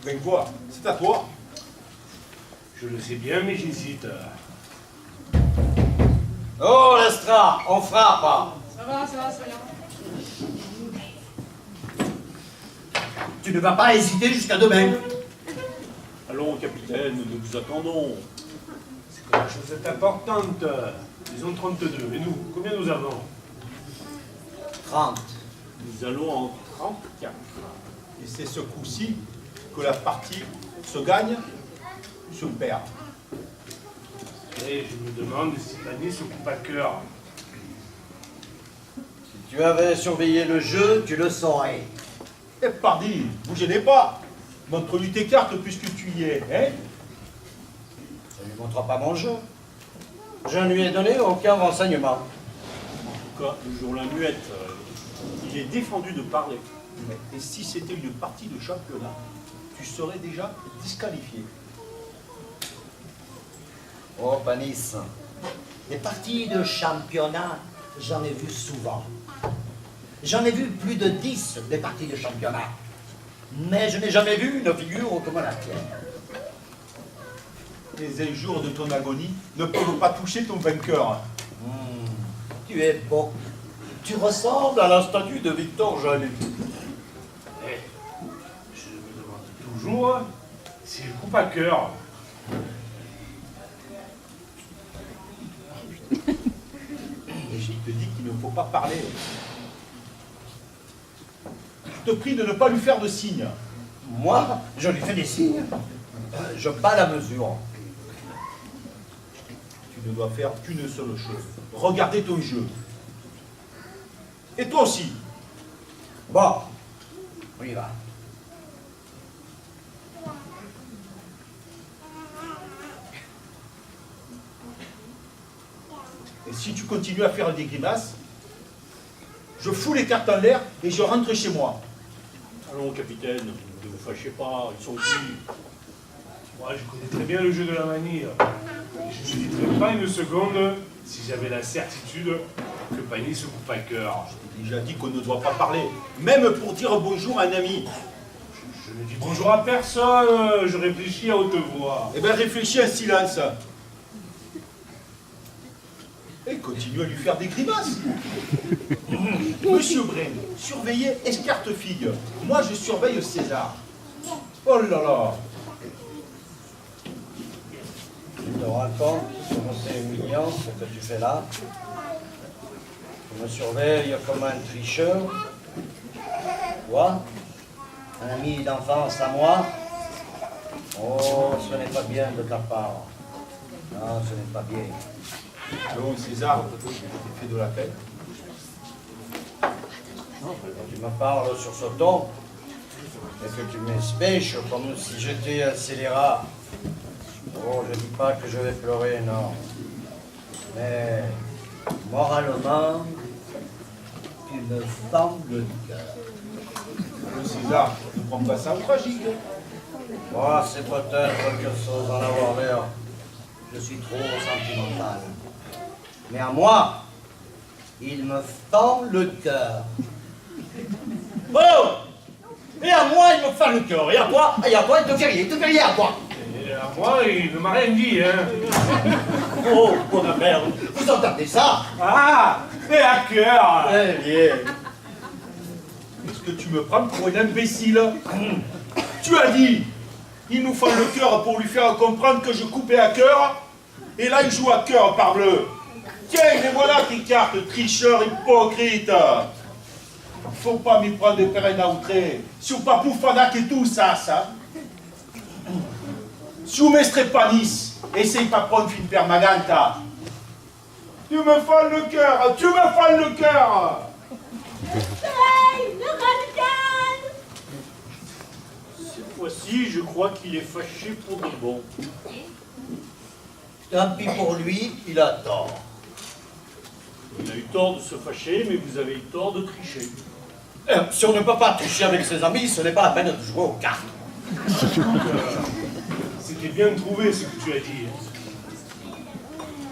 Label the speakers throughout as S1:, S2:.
S1: Ben quoi? C'est à toi.
S2: Je le sais bien, mais j'hésite.
S3: Oh, Lestra, on frappe.
S4: Ça va, c'est rien.
S3: Tu ne vas pas hésiter jusqu'à demain.
S5: Allons, capitaine, nous vous attendons.
S2: C'est quelque chose d'importante. Disons 32. Et nous, combien nous avons?
S3: 30.
S5: Nous allons en 34.
S1: Et c'est ce coup-ci que la partie se gagne ou se perd.
S2: Et je me demande si Pani se coupe à cœur.
S3: Si tu avais surveillé le jeu, tu le saurais.
S1: Eh, pardi, vous gênez pas. Montre-lui tes cartes puisque tu y es, hein?
S3: Ça ne lui montre pas mon jeu. Je ne lui ai donné aucun renseignement.
S5: En tout cas, le jour la muette, il est défendu de parler.
S1: Et si c'était une partie de championnat, tu serais déjà disqualifié.
S3: Oh, Panis, des parties de championnat, j'en ai vu souvent. J'en ai vu plus de 10 des parties de championnat. Mais je n'ai jamais vu une figure comme la tienne.
S1: Les injures de ton agonie ne peuvent pas toucher ton vainqueur.
S3: Tu es beau. Tu ressembles à la statue de Victor Joly.
S2: Eh, je me demande toujours s'il coupe à cœur.
S1: Et je te dis qu'il ne faut pas parler. Je te prie de ne pas lui faire de signes.
S3: Moi, je lui fais des signes. Je bats la mesure.
S1: Tu ne dois faire qu'une seule chose. Regarder ton jeu. Et toi aussi.
S3: Bon, on y va.
S1: Et si tu continues à faire des grimaces, je fous les cartes en l'air et je rentre chez moi.
S5: Allons, capitaine, ne vous fâchez pas, ils sont cuits.
S2: Moi, je connais très bien le jeu de la manie. Je n'hésiterais pas une seconde si j'avais la certitude que Pani se coupe à cœur.
S1: Je t'ai déjà dit qu'on ne doit pas parler, même pour dire bonjour à un ami.
S2: Je ne dis bonjour à personne, je réfléchis à haute voix.
S1: Eh bien, réfléchis en silence. Et continue à lui faire des grimaces. Monsieur Brun, surveillez Escartefigue. Moi, je surveille César. Oh là là.
S3: Tu te rends compte comment c'est humiliant ce que tu fais là? Tu me surveilles comme un tricheur. Toi, un ami d'enfance à moi. Oh, ce n'est pas bien de ta part. Non, ce n'est pas bien.
S1: Non, César, tu fait de la peine.
S3: Quand tu me parles sur ce ton, et que tu m'espèches comme si j'étais un scélérat. Oh, je ne dis pas que je vais pleurer, non. Mais, moralement, tu me fends le cœur.
S1: César, ne prends pas ça au tragique.
S3: Moi, c'est peut-être que sans en avoir l'air, je suis trop sentimental. Mais à moi, il me fend le cœur. Oh! Et à moi, il me fend le cœur. Et à toi, il te fait rien à toi.
S2: Et à moi, il ne m'a rien dit, hein.
S3: Oh, bonne merde, vous entendez ça?
S2: Ah, et à cœur.
S3: Eh bien.
S1: Est-ce que tu me prends pour un imbécile? Tu as dit, il nous fend le cœur pour lui faire comprendre que je coupais à cœur. Et là, il joue à cœur, parbleu. Tiens, et voilà tes cartes, tricheur, hypocrite. Faut pas m'y prendre des pérennes à outré. Si ou pas poufanac et tout ça. Si ou mestre panis, essaye pas prendre une permanente. Tu me fends le cœur, tu me fends le cœur.
S6: Hey, le radical!
S5: Cette fois-ci, je crois qu'il est fâché pour de bon.
S3: Tant pis pour lui, il a tort.
S5: Il a eu tort de se fâcher, mais vous avez eu tort de tricher.
S3: Si on ne peut pas tricher avec ses amis, ce n'est pas la peine de jouer aux cartes.
S2: C'était bien trouvé ce que tu as dit.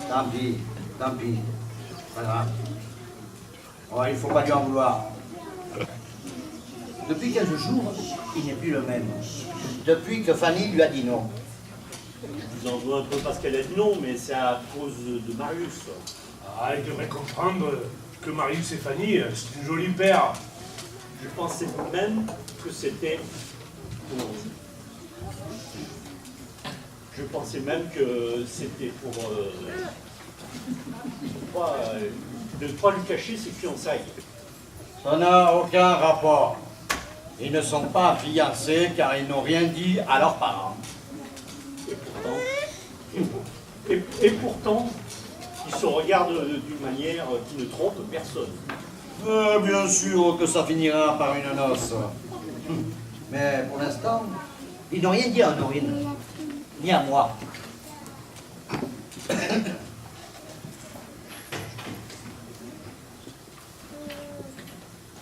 S3: Tant pis, pas grave. Oh, il ne faut pas lui en vouloir. Depuis 15 jours, il n'est plus le même. Depuis que Fanny lui a dit non.
S5: Je vous en veux un peu parce qu'elle a dit non, mais c'est à cause de Marius.
S2: Ah, il devrait comprendre que Marius et Fanny, c'est une jolie paire.
S5: Je pensais même que c'était pour... Je pensais même que c'était pour de ne pas lui cacher ses fiançailles.
S3: Ça n'a aucun rapport. Ils ne sont pas fiancés car ils n'ont rien dit à leurs parents.
S5: Et pourtant, ils se regardent d'une manière qui ne trompe personne.
S3: Bien sûr que ça finira par une noce. Mais pour l'instant, ils n'ont rien dit à Honorine, ni à moi.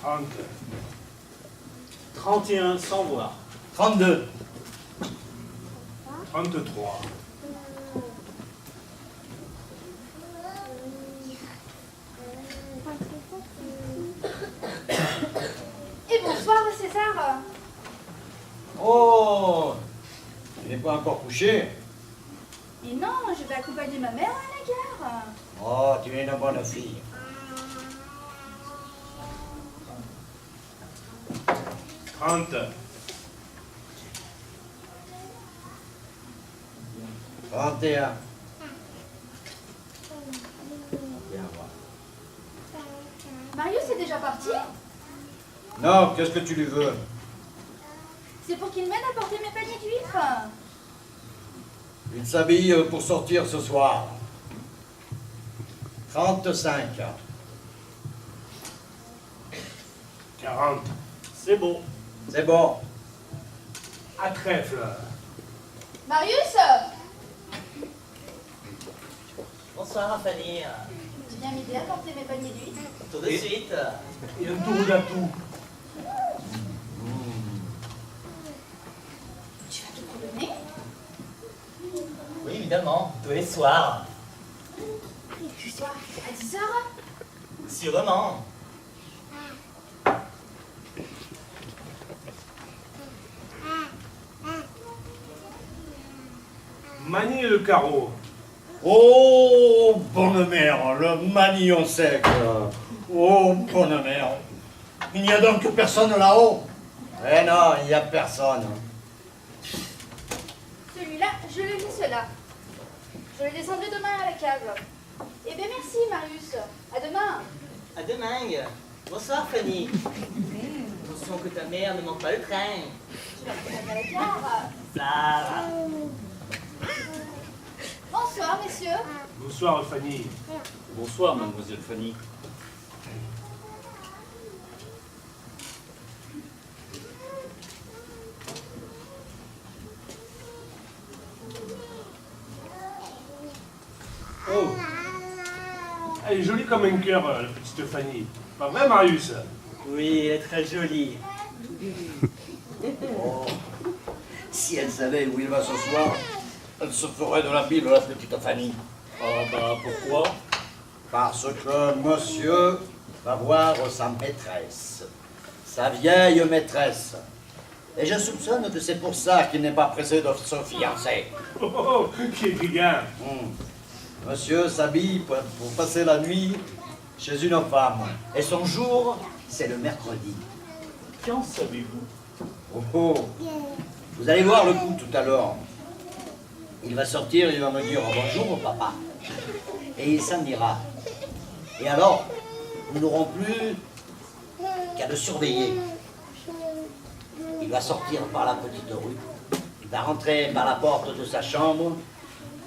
S2: 30.
S5: 31 sans voir.
S3: 32.
S2: 33.
S6: Et bonsoir, César.
S3: Oh, il n'est pas encore couché.
S6: Et non, je vais accompagner ma mère à la gare.
S3: Oh, tu es une bonne fille.
S2: 30.
S3: 31.
S6: Marius est déjà parti?
S3: Non, qu'est-ce que tu lui veux?
S6: C'est pour qu'il m'aide à porter mes paniers d'huîtres.
S3: Il s'habille pour sortir ce soir. 35.
S2: 40.
S5: C'est bon.
S3: C'est bon.
S2: À trèfle.
S6: Marius,
S4: Bonsoir Fanny,
S6: tu viens m'aider à porter mes paniers d'huîtres?
S4: tout de suite.
S2: Et un tour d'atout.
S6: Tu vas te promener?
S4: Oui évidemment, tous les soirs.
S6: Ce soir, à 10h?
S4: Sûrement.
S2: Manier le carreau.
S3: Oh, bonne mère, le manillon sec. Oh, bonne mère. Il n'y a donc personne là-haut? Eh non, il n'y a personne.
S6: Celui-là, je le laisse là. Je le descendrai demain à la cave. Eh bien merci, Marius. À demain.
S4: À demain. Bonsoir Fanny. Attention que ta mère ne manque pas le train.
S6: Tu vas me à la gare.
S4: Ça va.
S6: Bonsoir, messieurs.
S2: Bonsoir Fanny.
S5: Bonsoir, mademoiselle Fanny.
S2: Oh. Elle est jolie comme un cœur, la petite Fanny. Pas vrai Marius?
S4: Oui, elle est très jolie.
S3: Oh. Si elle savait où il va ce soir, elle se ferait de la bile, la petite Fanny.
S5: Ah bah pourquoi?
S3: Parce que monsieur va voir sa maîtresse, sa vieille maîtresse. Et je soupçonne que c'est pour ça qu'il n'est pas pressé de se fiancer.
S2: Oh, oh, oh, qui est brigand.
S3: Monsieur s'habille pour passer la nuit chez une femme. Et son jour, c'est le mercredi.
S5: Qu'en savez-vous?
S3: Oh, oh. Vous allez voir le coup tout à l'heure. Il va sortir, il va me dire bonjour papa. Et il s'en ira. Et alors, nous n'aurons plus qu'à le surveiller. Il va sortir par la petite rue. Il va rentrer par la porte de sa chambre.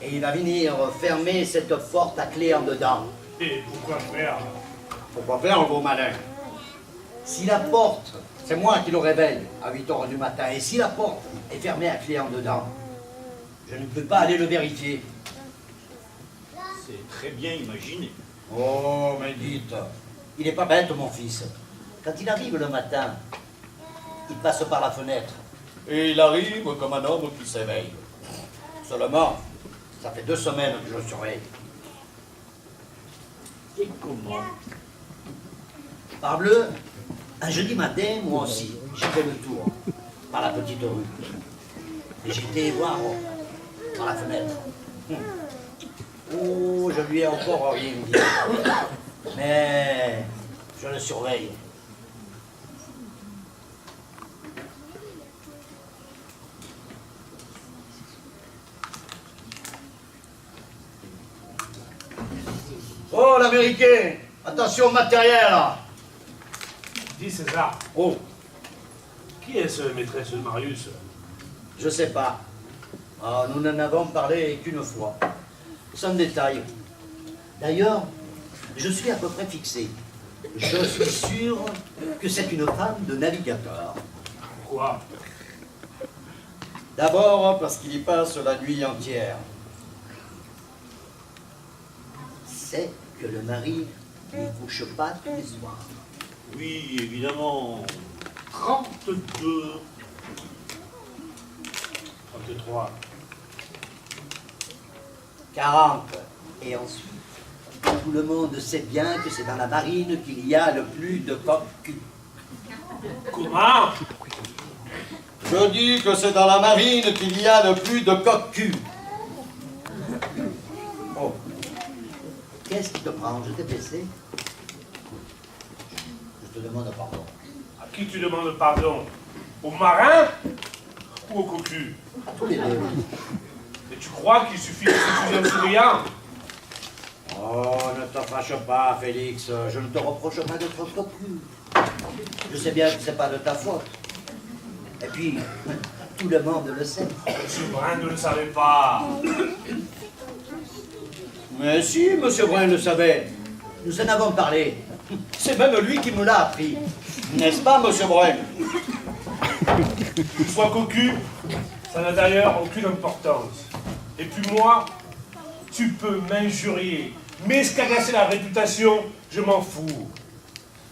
S3: Et il va venir fermer cette porte à clé en dedans.
S2: Et pourquoi faire?
S3: Pourquoi faire un gros malin? Si la porte, c'est moi qui le réveille à 8h du matin, et si la porte est fermée à clé en dedans, je ne peux pas aller le vérifier.
S5: C'est très bien imaginé.
S3: Oh, mais dites, il n'est pas bête, mon fils. Quand il arrive le matin, il passe par la fenêtre. Et il arrive comme un homme qui s'éveille. Seulement, ça fait 2 semaines que je le surveille.
S5: Et comment?
S3: Parbleu, un jeudi matin, moi aussi, J'ai fait le tour par la petite rue. Et j'étais voir par la fenêtre. Oh, je lui ai encore rien dit. Mais je le surveille. Oh, l'Américain! Attention au matériel, là!
S2: Dis César,
S3: Oh,
S2: qui est ce maîtresse de Marius?
S3: je sais pas. Ah, nous n'en avons parlé qu'une fois. Sans détail. D'ailleurs, je suis à peu près fixé. Je suis sûr que c'est une femme de navigateur.
S2: Pourquoi?
S3: D'abord parce qu'il y passe la nuit entière. C'est que le mari ne couche pas tous les soirs.
S5: Oui, évidemment. 32.
S2: 33.
S3: 40. Et ensuite, tout le monde sait bien que c'est dans la marine qu'il y a le plus de coqs.
S2: Comment?
S3: Je dis que c'est dans la marine qu'il y a le plus de coqs. Oh. Qu'est-ce qui te prend? Je t'ai blessé? Je te demande pardon.
S2: À qui tu demandes pardon? Au marin ou au cocu?
S3: À tous les deux.
S2: Et tu crois qu'il suffit de s'excuser en souriant?
S3: Oh, ne te fâche pas, Félix. Je ne te reproche pas d'être cocu. Je sais bien que c'est pas de ta faute. Et puis, tout le monde le sait.
S2: Monsieur Brun ne le savait pas.
S3: Mais si, Monsieur Brun le savait. Nous en avons parlé. C'est même lui qui me l'a appris. N'est-ce pas, Monsieur Brun?
S2: Que tu sois cocu, ça n'a d'ailleurs aucune importance. Et puis moi, tu peux m'injurier, m'escagasser la réputation, je m'en fous.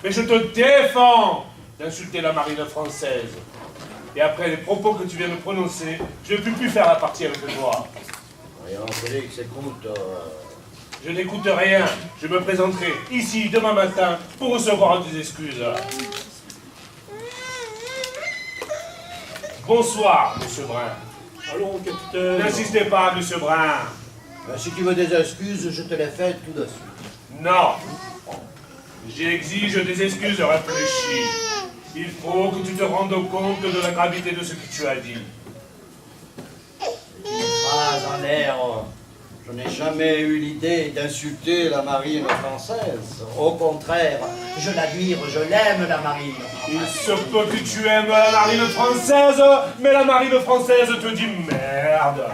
S2: Mais je te défends d'insulter la marine française. Et après les propos que tu viens de prononcer, je ne peux plus faire la partie avec toi.
S3: Voyons, Félix, écoute.
S2: Je n'écoute rien. Je me présenterai ici demain matin pour recevoir des excuses. Bonsoir, Monsieur Brun.
S5: Allons, capitaine.
S2: N'insistez pas, Monsieur Brun.
S3: Si tu veux des excuses, je te les fais tout de suite.
S2: Non. J'exige des excuses réfléchies. Il faut que tu te rendes compte de la gravité de ce que tu as dit.
S3: Une phrase en l'air. Je n'ai jamais eu l'idée d'insulter la marine française. Au contraire, je l'admire, je l'aime, la marine.
S2: Il se peut que tu aimes la marine française, mais la marine française te dit merde.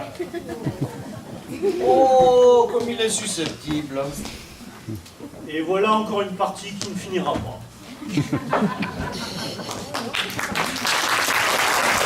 S3: Oh, comme il est susceptible.
S5: Et voilà encore une partie qui ne finira pas.